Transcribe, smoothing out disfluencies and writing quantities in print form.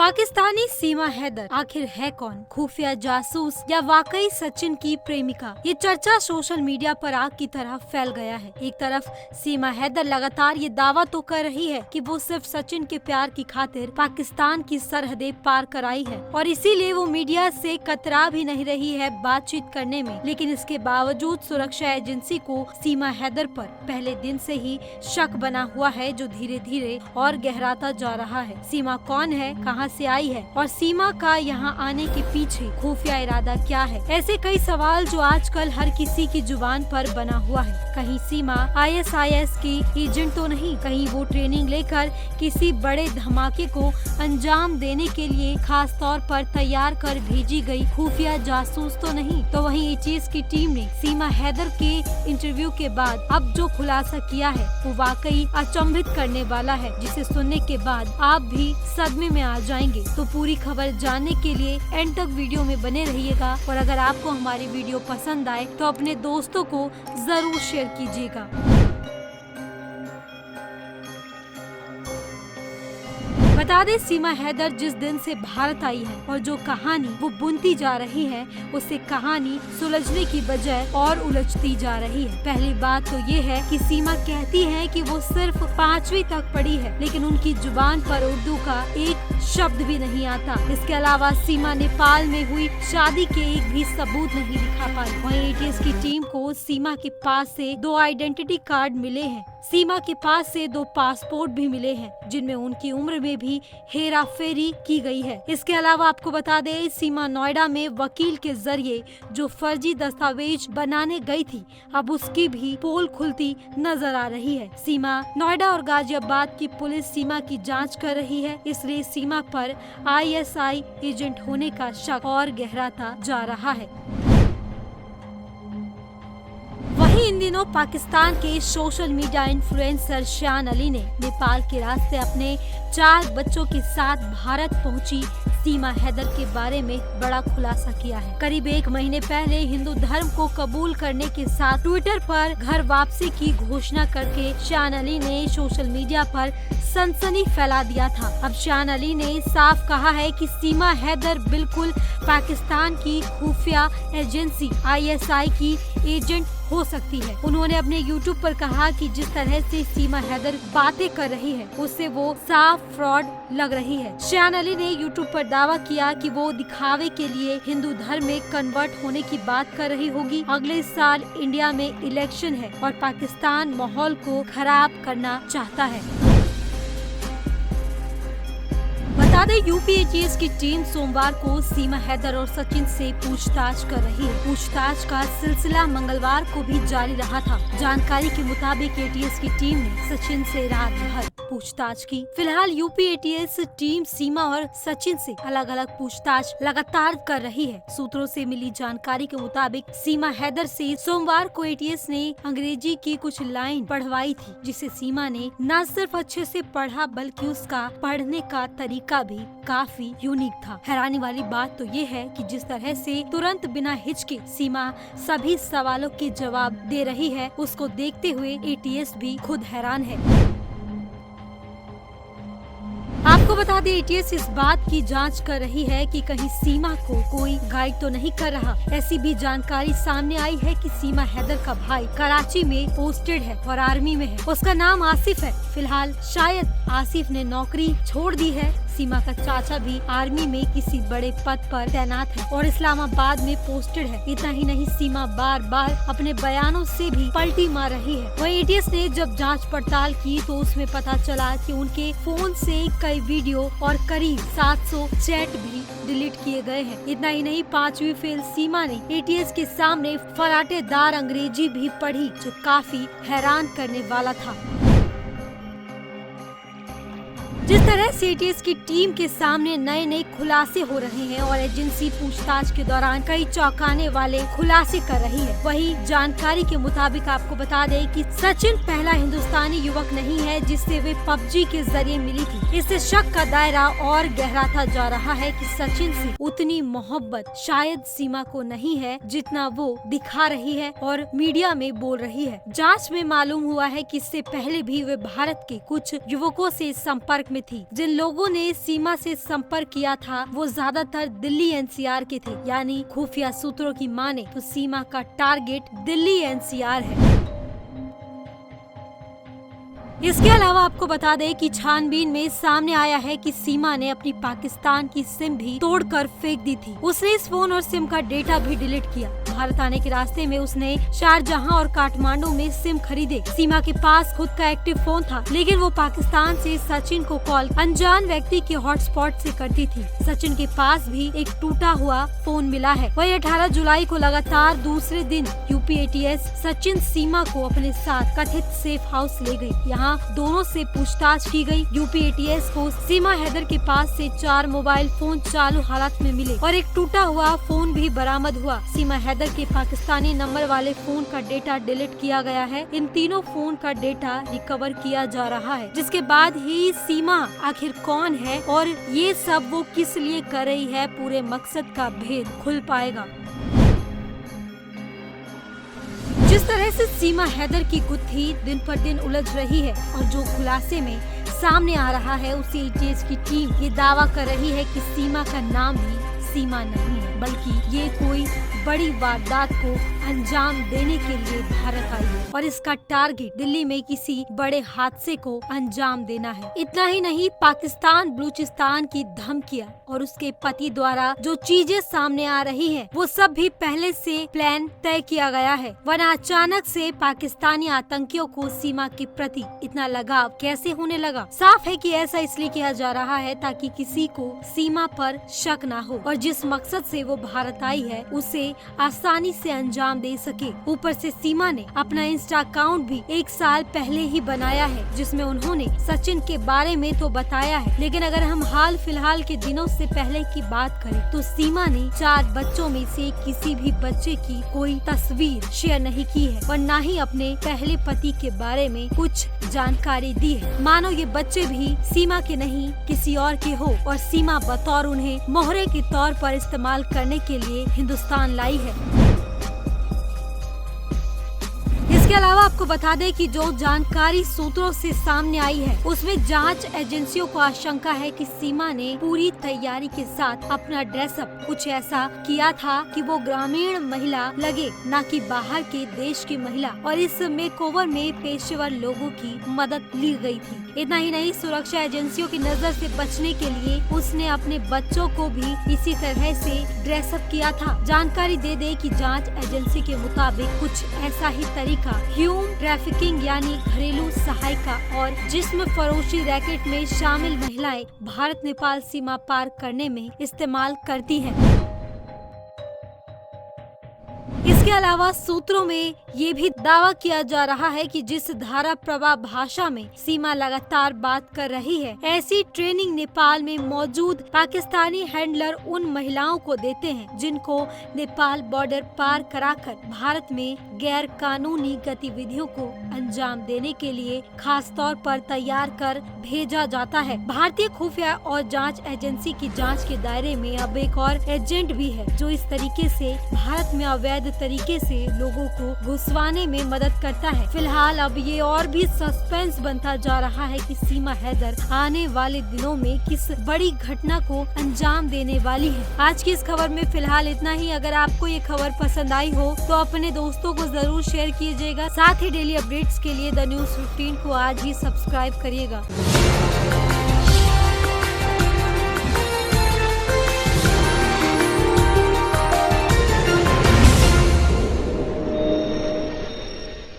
पाकिस्तानी सीमा हैदर आखिर है कौन? खुफिया जासूस या वाकई सचिन की प्रेमिका? ये चर्चा सोशल मीडिया पर आग की तरह फैल गया है। एक तरफ सीमा हैदर लगातार ये दावा तो कर रही है कि वो सिर्फ सचिन के प्यार की खातिर पाकिस्तान की सरहदें पार कर आई है और इसीलिए वो मीडिया से कतरा भी नहीं रही है बातचीत करने में। लेकिन इसके बावजूद सुरक्षा एजेंसी को सीमा हैदर पर पहले दिन से ही शक बना हुआ है, जो धीरे धीरे और गहराता जा रहा है। सीमा कौन है, कहां से आई है और सीमा का यहाँ आने के पीछे खुफिया इरादा क्या है? ऐसे कई सवाल जो आजकल हर किसी की जुबान पर बना हुआ है। कहीं सीमा ISIS की एजेंट तो नहीं, कहीं वो ट्रेनिंग लेकर किसी बड़े धमाके को अंजाम देने के लिए खास तौर पर तैयार कर भेजी गई खुफिया जासूस तो नहीं। तो वहीं ATS की टीम ने सीमा हैदर के इंटरव्यू के बाद अब जो खुलासा किया है वो वाकई अचंभित करने वाला है, जिसे सुनने के बाद आप भी सदमे में आ जाएंगे। तो पूरी खबर जानने के लिए एंड तक वीडियो में बने रहिएगा और अगर आपको हमारी वीडियो पसंद आए तो अपने दोस्तों को जरूर शेयर कीजिएगा। बता दें, सीमा हैदर जिस दिन से भारत आई है और जो कहानी वो बुनती जा रही है, उससे कहानी सुलझने की बजाय और उलझती जा रही है। पहली बात तो ये है कि सीमा कहती है कि वो सिर्फ 5वीं तक पढ़ी है, लेकिन उनकी जुबान पर उर्दू का एक शब्द भी नहीं आता। इसके अलावा सीमा नेपाल में हुई शादी के एक भी सबूत नहीं दिखा पाई। वहीं ATS की टीम को सीमा के पास से 2 आइडेंटिटी कार्ड मिले हैं। सीमा के पास से 2 पासपोर्ट भी मिले हैं, जिनमें उनकी उम्र में भी हेरा फेरी की गई है। इसके अलावा आपको बता दें, सीमा नोएडा में वकील के जरिए जो फर्जी दस्तावेज बनाने गई थी, अब उसकी भी पोल खुलती नजर आ रही है। सीमा नोएडा और गाजियाबाद की पुलिस सीमा की जांच कर रही है, इसलिए सीमा पर ISI एजेंट होने का शक और गहराता जा रहा है। वहीं इन दिनों पाकिस्तान के सोशल मीडिया इन्फ्लुएंसर शान अली ने नेपाल के रास्ते अपने 4 बच्चों के साथ भारत पहुंची सीमा हैदर के बारे में बड़ा खुलासा किया है। करीब 1 महीने पहले हिंदू धर्म को कबूल करने के साथ ट्विटर पर घर वापसी की घोषणा करके शान अली ने सोशल मीडिया पर सनसनी फैला दिया था। अब शान अली ने साफ कहा है कि सीमा हैदर बिल्कुल पाकिस्तान की खुफिया एजेंसी ISI की एजेंट हो सकती है। उन्होंने अपने YouTube पर कहा कि जिस तरह से सीमा हैदर बातें कर रही है, उससे वो साफ फ्रॉड लग रही है। शान अली ने YouTube पर दावा किया कि वो दिखावे के लिए हिंदू धर्म में कन्वर्ट होने की बात कर रही होगी। अगले साल इंडिया में इलेक्शन है और पाकिस्तान माहौल को खराब करना चाहता है। बता दें, UP ATS की टीम सोमवार को सीमा हैदर और सचिन से पूछताछ कर रही है। पूछताछ का सिलसिला मंगलवार को भी जारी रहा था। जानकारी के मुताबिक ATS की टीम ने सचिन से रात भर पूछताछ की। फिलहाल UP ATS टीम सीमा और सचिन से अलग अलग पूछताछ लगातार कर रही है। सूत्रों से मिली जानकारी के मुताबिक सीमा हैदर से सोमवार को ATS ने अंग्रेजी की कुछ लाइन पढ़वाई थी, जिसे सीमा ने न सिर्फ अच्छे से पढ़ा बल्कि उसका पढ़ने का तरीका भी काफी यूनिक था। हैरानी वाली बात तो ये है कि जिस तरह से तुरंत बिना हिचके सीमा सभी सवालों के जवाब दे रही है, उसको देखते हुए ATS भी खुद हैरान है। आपको बता दें, ATS इस बात की जांच कर रही है कि कहीं सीमा को कोई गाइड तो नहीं कर रहा। ऐसी भी जानकारी सामने आई है कि सीमा हैदर का भाई कराची में पोस्टेड है और आर्मी में है। उसका नाम आसिफ है। फिलहाल शायद आसिफ ने नौकरी छोड़ दी है। सीमा का चाचा भी आर्मी में किसी बड़े पद पर तैनात है और इस्लामाबाद में पोस्टेड है। इतना ही नहीं, सीमा बार बार अपने बयानों से भी पलटी मार रही है। वहीं ATS ने जब जांच पड़ताल की तो उसमें पता चला कि उनके फोन से कई वीडियो और करीब 700 चैट भी डिलीट किए गए हैं। इतना ही नहीं, 5वीं फेल सीमा ने ATS के सामने फराटेदार अंग्रेजी भी पढ़ी, जो काफी हैरान करने वाला था। जिस तरह से ATS की टीम के सामने नए खुलासे हो रहे हैं और एजेंसी पूछताछ के दौरान कई चौंकाने वाले खुलासे कर रही है। वही जानकारी के मुताबिक आपको बता दें कि सचिन पहला हिंदुस्तानी युवक नहीं है जिससे वे PUBG के जरिए मिली थी। इससे शक का दायरा और गहराता जा रहा है कि सचिन से उतनी मोहब्बत शायद सीमा को नहीं है जितना वो दिखा रही है और मीडिया में बोल रही है। जाँच में मालूम हुआ है कि इससे पहले भी वे भारत के कुछ युवकों से संपर्क में थी। जिन लोगों ने सीमा से संपर्क किया था वो ज्यादातर दिल्ली एनसीआर के थे, यानी खुफिया सूत्रों की माने तो सीमा का टारगेट दिल्ली एनसीआर है। इसके अलावा आपको बता दें कि छानबीन में सामने आया है कि सीमा ने अपनी पाकिस्तान की सिम भी तोड़कर फेंक दी थी। उसने इस फोन और सिम का डेटा भी डिलीट किया। भारत आने के रास्ते में उसने शारजहां और काठमांडू में सिम खरीदे। सीमा के पास खुद का एक्टिव फोन था, लेकिन वो पाकिस्तान से सचिन को कॉल अनजान व्यक्ति के हॉटस्पॉट से करती थी। सचिन के पास भी एक टूटा हुआ फोन मिला है। वही 18 जुलाई को लगातार दूसरे दिन यूपी एटीएस सचिन सीमा को अपने साथ कथित सेफ हाउस ले गई। यहाँ दोनों से पूछताछ की गई। यूपी एटीएस को सीमा हैदर के पास से 4 मोबाइल फोन चालू हालत में मिले और एक टूटा हुआ फोन भी बरामद हुआ। सीमा हैदर के पाकिस्तानी नंबर वाले फोन का डेटा डिलीट किया गया है। इन तीनों फोन का डेटा रिकवर किया जा रहा है, जिसके बाद ही सीमा आखिर कौन है और ये सब वो किस लिए कर रही है, पूरे मकसद का भेद खुल पाएगा। जिस तरह से सीमा हैदर की गुत्थी दिन पर दिन उलझ रही है और जो खुलासे में सामने आ रहा है, उसी एटीएस की टीम ये दावा कर रही है कि सीमा का नाम भी सीमा नहीं है, बल्कि ये कोई बड़ी वारदात को अंजाम देने के लिए भारत आई है और इसका टारगेट दिल्ली में किसी बड़े हादसे को अंजाम देना है। इतना ही नहीं, पाकिस्तान बलूचिस्तान की धमकियां और उसके पति द्वारा जो चीजें सामने आ रही है वो सब भी पहले से प्लान तय किया गया है। वरना अचानक से पाकिस्तानी आतंकियों को सीमा के प्रति इतना लगाव कैसे होने लगा? साफ है कि ऐसा इसलिए किया जा रहा है ताकि किसी को सीमा पर शक ना हो और जिस मकसद से वो भारत आई है उसे आसानी से अंजाम दे सके। ऊपर से सीमा ने अपना इंस्टा अकाउंट भी 1 साल पहले ही बनाया है, जिसमें उन्होंने सचिन के बारे में तो बताया है, लेकिन अगर हम हाल फिलहाल के दिनों से पहले की बात करें तो सीमा ने 4 बच्चों में से किसी भी बच्चे की कोई तस्वीर शेयर नहीं की है और न ही अपने पहले पति के बारे में कुछ जानकारी दी है। मानो ये बच्चे भी सीमा के नहीं किसी और के हो और सीमा बतौर उन्हें मोहरे के तौर पर इस्तेमाल करने के लिए हिंदुस्तान लाई है। इसके अलावा आपको बता दें कि जो जानकारी सूत्रों से सामने आई है उसमें जांच एजेंसियों को आशंका है कि सीमा ने पूरी तैयारी के साथ अपना ड्रेसअप कुछ ऐसा किया था कि वो ग्रामीण महिला लगे, न कि बाहर के देश की महिला, और इस मेकओवर में पेशेवर लोगों की मदद ली गई थी। इतना ही नहीं, सुरक्षा एजेंसियों की नजर से बचने के लिए उसने अपने बच्चों को भी इसी तरह से ड्रेसअप किया था। जानकारी दे दे कि जांच एजेंसी के मुताबिक कुछ ऐसा ही तरीका ह्यूमन ट्रैफिकिंग यानी घरेलू सहायिका और जिस्म फरोशी रैकेट में शामिल महिलाएं भारत नेपाल सीमा पार करने में इस्तेमाल करती हैं। इसके अलावा सूत्रों में ये भी दावा किया जा रहा है कि जिस धारा प्रवाह भाषा में सीमा लगातार बात कर रही है, ऐसी ट्रेनिंग नेपाल में मौजूद पाकिस्तानी हैंडलर उन महिलाओं को देते हैं जिनको नेपाल बॉर्डर पार कराकर भारत में गैर कानूनी गतिविधियों को अंजाम देने के लिए खास तौर पर तैयार कर भेजा जाता है। भारतीय खुफिया और जांच एजेंसी की जांच के दायरे में अब एक और एजेंट भी है जो इस तरीके से भारत में अवैध तरीके से लोगों को घुसवाने में मदद करता है। फिलहाल अब ये और भी सस्पेंस बनता जा रहा है कि सीमा हैदर आने वाले दिनों में किस बड़ी घटना को अंजाम देने वाली है। आज की इस खबर में फिलहाल इतना ही। अगर आपको ये खबर पसंद आई हो तो अपने दोस्तों को जरूर शेयर कीजिएगा। साथ ही डेली अपडेट्स के लिए द न्यूज़ 15 को आज ही सब्सक्राइब करिएगा।